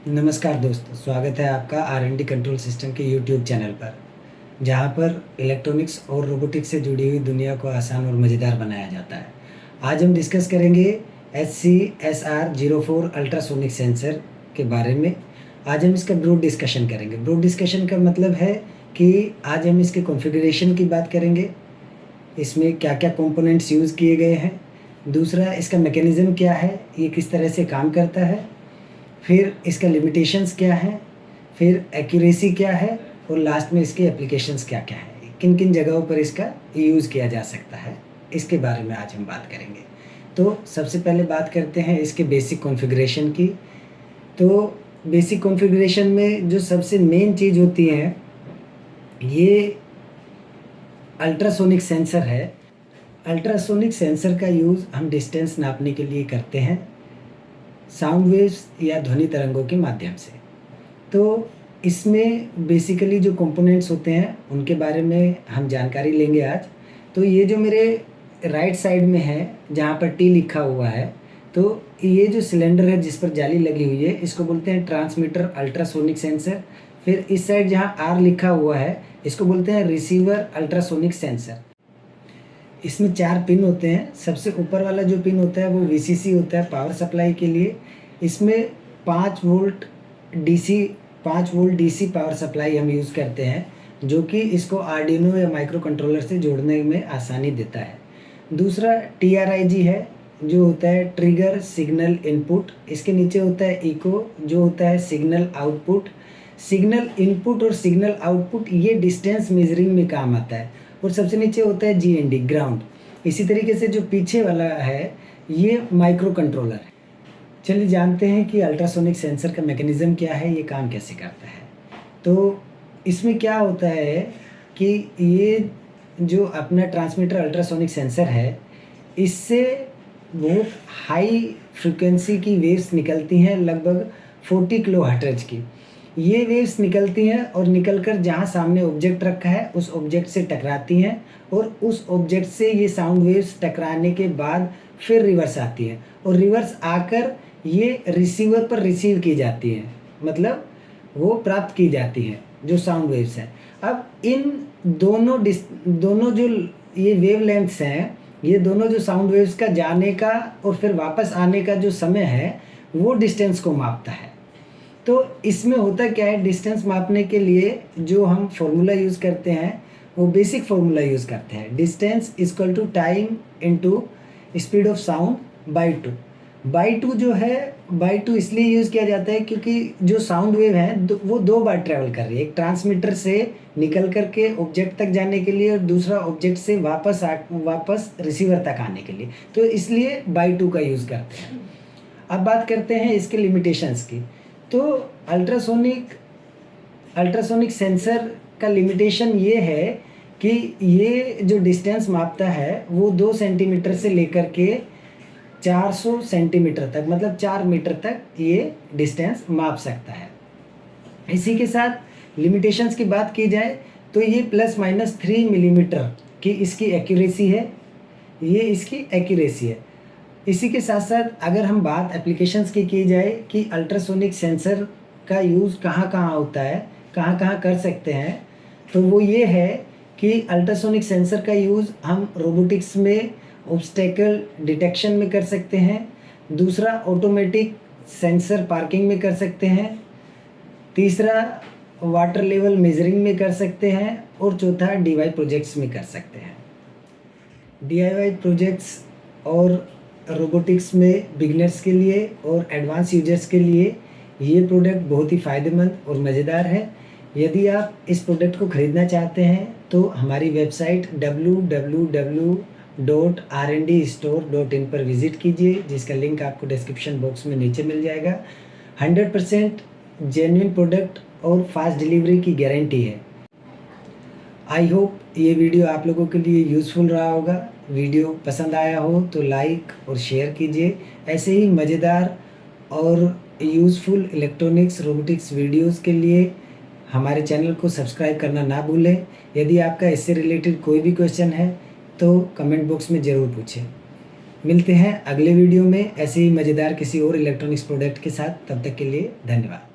नमस्कार दोस्तों, स्वागत है आपका R&D कंट्रोल सिस्टम के यूट्यूब चैनल पर, जहां पर इलेक्ट्रॉनिक्स और रोबोटिक्स से जुड़ी हुई दुनिया को आसान और मज़ेदार बनाया जाता है। आज हम डिस्कस करेंगे HCSR04 अल्ट्रासोनिक सेंसर के बारे में। आज हम इसका ब्रॉड डिस्कशन करेंगे। ब्रॉड डिस्कशन का मतलब है कि आज हम इसके कॉन्फ़िगरेशन की बात करेंगे, इसमें क्या-क्या कंपोनेंट्स यूज़ किए गए हैं। दूसरा, इसका मैकेनिज़्म क्या है, ये किस तरह से काम करता है। फिर इसका लिमिटेशंस क्या हैं, फिर एक्यूरेसी क्या है और लास्ट में इसके एप्लीकेशंस क्या-क्या हैं। किन-किन जगहों पर इसका यूज़ किया जा सकता है, इसके बारे में आज हम बात करेंगे। तो सबसे पहले बात करते हैं इसके बेसिक कॉन्फ़िगरेशन की। तो बेसिक कॉन्फ़िगरेशन में जो सबसे मेन चीज़ होती है, ये अल्ट्रासोनिक सेंसर है। अल्ट्रासोनिक सेंसर का यूज़ हम डिस्टेंस नापने के लिए करते हैं, साउंड वेव्स या ध्वनि तरंगों के माध्यम से। तो इसमें बेसिकली जो कंपोनेंट्स होते हैं उनके बारे में हम जानकारी लेंगे आज। तो ये जो मेरे राइट साइड में है, जहाँ पर टी लिखा हुआ है, तो ये जो सिलेंडर है जिस पर जाली लगी हुई है, इसको बोलते हैं ट्रांसमीटर अल्ट्रासोनिक सेंसर। फिर इस साइड जहाँ आर लिखा हुआ है, इसको बोलते हैं रिसीवर अल्ट्रासोनिक सेंसर। इसमें 4 पिन होते हैं। सबसे ऊपर वाला जो पिन होता है वो वीसीसी होता है, पावर सप्लाई के लिए। इसमें 5 वोल्ट डीसी पावर सप्लाई हम यूज़ करते हैं, जो कि इसको आर्डिनो या माइक्रो कंट्रोलर से जोड़ने में आसानी देता है। दूसरा TRIG है, जो होता है ट्रिगर सिग्नल इनपुट। इसके नीचे होता है इको, जो होता है सिग्नल आउटपुट। सिग्नल इनपुट और सिग्नल आउटपुट ये डिस्टेंस मेजरिंग में काम आता है। और सबसे नीचे होता है GND, ग्राउंड। इसी तरीके से जो पीछे वाला है, ये माइक्रो कंट्रोलर है। चलिए जानते हैं कि अल्ट्रासोनिक सेंसर का मैकेनिज़्म क्या है, ये काम कैसे करता है। तो इसमें क्या होता है कि ये जो अपना ट्रांसमीटर अल्ट्रासोनिक सेंसर है, इससे बहुत हाई फ्रीक्वेंसी की वेव्स निकलती हैं, लगभग 40 किलोहर्ट्ज़ की। ये वेव्स निकलती हैं और निकलकर जहाँ सामने ऑब्जेक्ट रखा है, उस ऑब्जेक्ट से टकराती हैं और उस ऑब्जेक्ट से ये साउंड वेव्स टकराने के बाद फिर रिवर्स आती हैं और रिवर्स आकर ये रिसीवर पर रिसीव की जाती हैं, मतलब वो प्राप्त की जाती हैं जो साउंड वेव्स हैं। अब इन दोनों जो ये वेवलेंथ्स हैं, ये दोनों जो साउंड वेव्स का जाने का और फिर वापस आने का जो समय है, वो डिस्टेंस को मापता है। तो इसमें होता क्या है, डिस्टेंस मापने के लिए जो हम फॉर्मूला यूज़ करते हैं, वो बेसिक फॉर्मूला यूज़ करते हैं। Distance equal to time into speed of sound by two जो है, बाई टू इसलिए यूज़ किया जाता है क्योंकि जो साउंड वेव है वो 2 बार ट्रैवल कर रही है। एक ट्रांसमीटर से निकल करके ऑब्जेक्ट तक जाने के लिए और दूसरा ऑब्जेक्ट से वापस रिसीवर तक आने के लिए, तो इसलिए बाई टू का यूज़ करते हैं। अब बात करते हैं इसके लिमिटेशंस की। तो अल्ट्रासोनिक सेंसर का लिमिटेशन ये है कि ये जो डिस्टेंस मापता है वो 2 सेंटीमीटर से लेकर के 400 सेंटीमीटर तक, मतलब 4 मीटर तक ये डिस्टेंस माप सकता है। इसी के साथ लिमिटेशंस की बात की जाए तो ये ±3 मिलीमीटर की इसकी एक्यूरेसी है, ये इसकी एक्यूरेसी है। इसी के साथ साथ अगर हम बात एप्लीकेशंस की जाए कि अल्ट्रासोनिक सेंसर का यूज़ कहाँ-कहाँ होता है, कहाँ-कहाँ कर सकते हैं, तो वो ये है कि अल्ट्रासोनिक सेंसर का यूज़ हम रोबोटिक्स में ऑब्स्टेकल डिटेक्शन में कर सकते हैं। दूसरा, ऑटोमेटिक सेंसर पार्किंग में कर सकते हैं। तीसरा, वाटर लेवल मेजरिंग में कर सकते हैं। और चौथा, DIY प्रोजेक्ट्स में कर सकते हैं। DIY प्रोजेक्ट्स और रोबोटिक्स में बिगिनर्स के लिए और एडवांस यूजर्स के लिए ये प्रोडक्ट बहुत ही फ़ायदेमंद और मज़ेदार है। यदि आप इस प्रोडक्ट को ख़रीदना चाहते हैं तो हमारी वेबसाइट www.rndstore.in पर विज़िट कीजिए, जिसका लिंक आपको डिस्क्रिप्शन बॉक्स में नीचे मिल जाएगा। 100% जेन्युइन प्रोडक्ट और फास्ट डिलीवरी की गारंटी है। आई होप ये वीडियो आप लोगों के लिए यूज़फुल रहा होगा। वीडियो पसंद आया हो तो लाइक और शेयर कीजिए। ऐसे ही मज़ेदार और यूज़फुल इलेक्ट्रॉनिक्स रोबोटिक्स वीडियोस के लिए हमारे चैनल को सब्सक्राइब करना ना भूलें। यदि आपका इससे रिलेटेड कोई भी क्वेश्चन है तो कमेंट बॉक्स में ज़रूर पूछें। मिलते हैं अगले वीडियो में ऐसे ही मज़ेदार किसी और इलेक्ट्रॉनिक्स प्रोडक्ट के साथ। तब तक के लिए धन्यवाद।